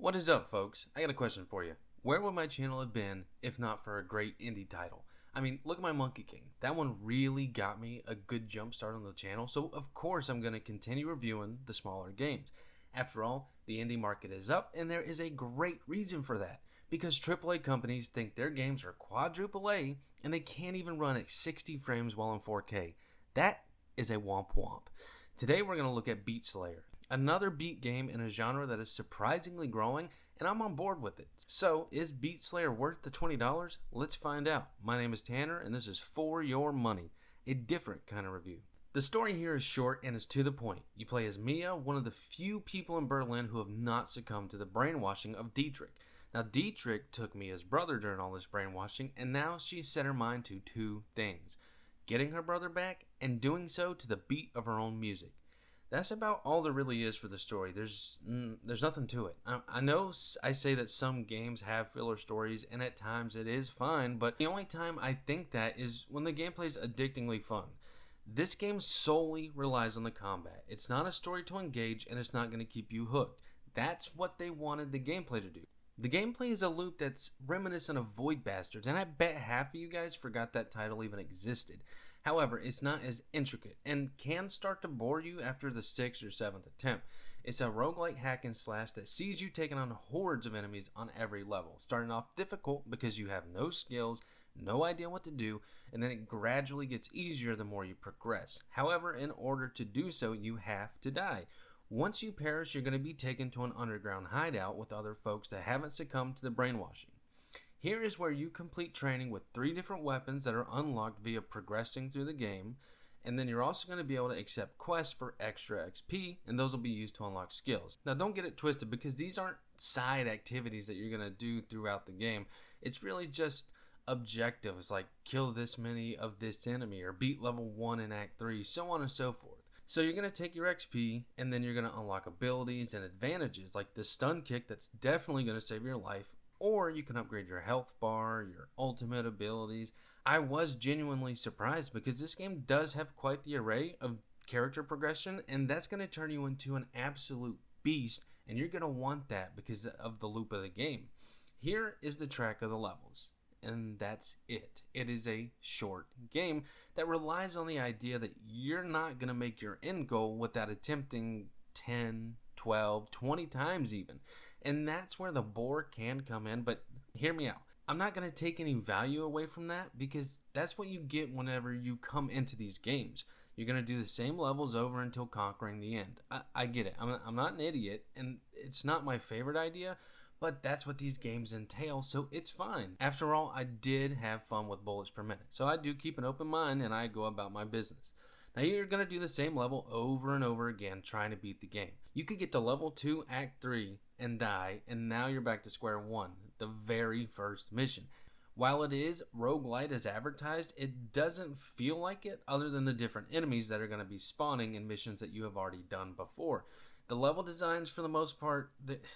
What is up, folks? I got a question for you. Where would my channel have been if not for a great indie title? I mean, look at my Monkey King. That one really got me a good jump start on the channel, so of course I'm going to continue reviewing the smaller games. After all, the indie market is up, and there is a great reason for that. Because AAA companies think their games are quadruple A, and they can't even run at 60 frames while in 4K. That is a womp womp. Today we're going to look at BeatSlayer, another beat game in a genre that is surprisingly growing, and I'm on board with it. So, is BeatSlayer worth the $20? Let's find out. My name is Tanner, and this is For Your Money, a different kind of review. The story here is short and is to the point. You play as Mia, one of the few people in Berlin who have not succumbed to the brainwashing of Dietrich. Now, Dietrich took Mia's brother during all this brainwashing, and now she's set her mind to two things: getting her brother back, and doing so to the beat of her own music. That's about all there really is for the story. There's nothing to it. I know I say that some games have filler stories, and at times it is fine, but the only time I think that is when the gameplay is addictingly fun. This game solely relies on the combat. It's not a story to engage, and it's not going to keep you hooked. That's what they wanted the gameplay to do. The gameplay is a loop that's reminiscent of Void Bastards, and I bet half of you guys forgot that title even existed. However, it's not as intricate, and can start to bore you after the 6th or 7th attempt. It's a roguelite hack and slash that sees you taking on hordes of enemies on every level, starting off difficult because you have no skills, no idea what to do, and then it gradually gets easier the more you progress. However, in order to do so, you have to die. Once you perish, you're going to be taken to an underground hideout with other folks that haven't succumbed to the brainwashing. Here is where you complete training with 3 different weapons that are unlocked via progressing through the game, and then you're also going to be able to accept quests for extra XP, and those will be used to unlock skills. Now, don't get it twisted, because these aren't side activities that you're going to do throughout the game. It's really just objectives like kill this many of this enemy, or beat level 1 in Act 3, so on and so forth. So you're going to take your XP, and then you're going to unlock abilities and advantages like the stun kick that's definitely going to save your life, or you can upgrade your health bar, your ultimate abilities. I was genuinely surprised because this game does have quite the array of character progression, and that's going to turn you into an absolute beast, and you're going to want that because of the loop of the game. Here is the track of the levels. And that's it. It is a short game that relies on the idea that you're not going to make your end goal without attempting 10, 12, 20 times even. And that's where the bore can come in, but hear me out. I'm not going to take any value away from that because that's what you get whenever you come into these games. You're going to do the same levels over until conquering the end. I get it. I'm not an idiot, and it's not my favorite idea, but that's what these games entail, so it's fine. After all, I did have fun with bullets per minute, so I do keep an open mind and I go about my business. Now, you're going to do the same level over and over again trying to beat the game. You could get to level 2, Act 3, and die, and now you're back to square one, the very first mission. While it is roguelite as advertised, it doesn't feel like it other than the different enemies that are going to be spawning in missions that you have already done before. The level designs, for the most part,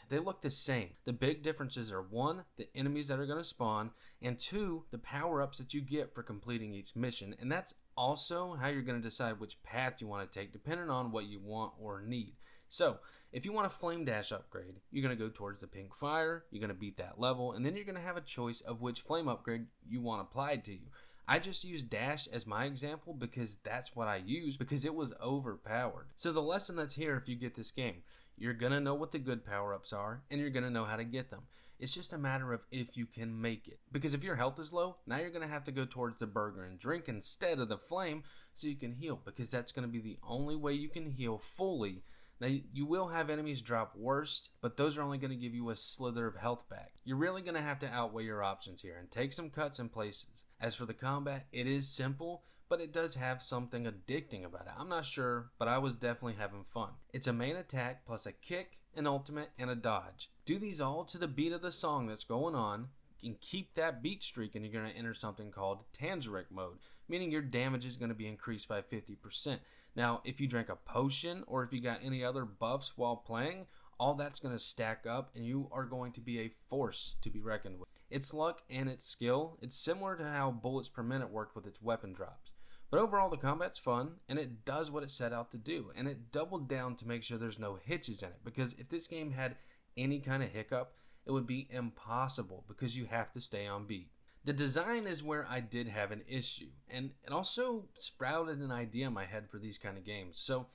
they look the same. The big differences are 1, the enemies that are going to spawn, and 2, the power-ups that you get for completing each mission. And that's also how you're going to decide which path you want to take, depending on what you want or need. So, if you want a flame dash upgrade, you're going to go towards the pink fire, you're going to beat that level, and then you're going to have a choice of which flame upgrade you want applied to you. I just used dash as my example because that's what I used because it was overpowered. So the lesson that's here if you get this game, you're going to know what the good power-ups are and you're going to know how to get them. It's just a matter of if you can make it. Because if your health is low, now you're going to have to go towards the burger and drink instead of the flame so you can heal, because that's going to be the only way you can heal fully. Now, you will have enemies drop worst, but those are only going to give you a slither of health back. You're really going to have to outweigh your options here and take some cuts in places. As for the combat, it is simple, but it does have something addicting about it. I'm not sure, but I was definitely having fun. It's a main attack plus a kick, an ultimate, and a dodge. Do these all to the beat of the song that's going on, and keep that beat streak, and you're going to enter something called Tanzeric mode, meaning your damage is going to be increased by 50%. Now, if you drank a potion or if you got any other buffs while playing, all that's going to stack up and you are going to be a force to be reckoned with. It's luck and it's skill. It's similar to how bullets per minute worked with its weapon drops. But overall, the combat's fun, and it does what it set out to do, and it doubled down to make sure there's no hitches in it, because if this game had any kind of hiccup, it would be impossible because you have to stay on beat. The design is where I did have an issue, and it also sprouted an idea in my head for these kind of games. So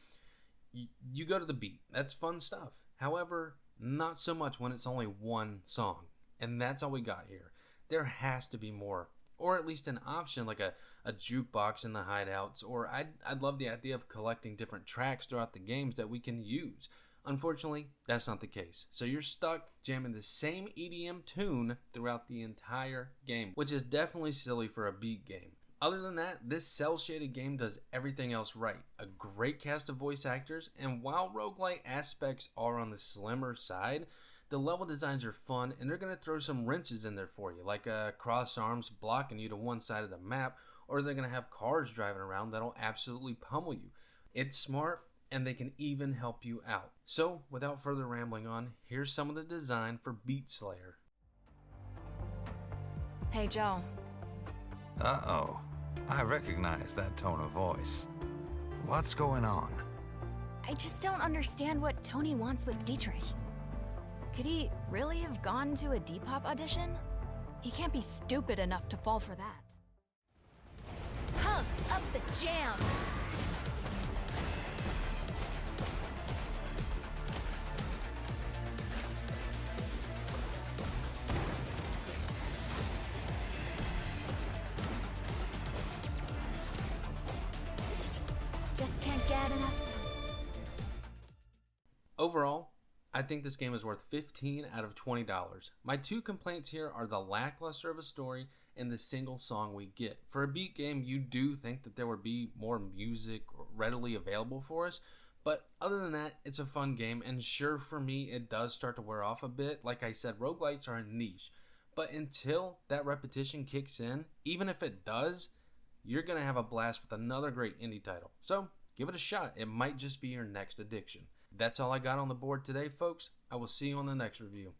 you go to the beat, that's fun stuff. However, not so much when it's only one song, and that's all we got here. There has to be more, or at least an option like a jukebox in the hideouts, or I'd love the idea of collecting different tracks throughout the games that we can use. Unfortunately, that's not the case. So you're stuck jamming the same EDM tune throughout the entire game, which is definitely silly for a beat game. Other than that, this cel-shaded game does everything else right. A great cast of voice actors, and while roguelite aspects are on the slimmer side, the level designs are fun, and they're going to throw some wrenches in there for you, like cross arms blocking you to one side of the map, or they're going to have cars driving around that'll absolutely pummel you. It's smart, and they can even help you out. So, without further rambling on, here's some of the design for BeatSlayer. Hey, Joe. Uh-oh. I recognize that tone of voice. What's going on? I just don't understand what Tony wants with Dietrich. Could he really have gone to a Depop audition? He can't be stupid enough to fall for that. Pump up the jam! Just can't get enough. Overall, I think this game is worth $15 out of $20. My two complaints here are the lackluster of a story and the single song we get. For a beat game, you do think that there would be more music readily available for us, but other than that, it's a fun game, and sure, for me, it does start to wear off a bit. Like I said, roguelites are a niche, but until that repetition kicks in, even if it does, you're going to have a blast with another great indie title. So, give it a shot. It might just be your next addiction. That's all I got on the board today, folks. I will see you on the next review.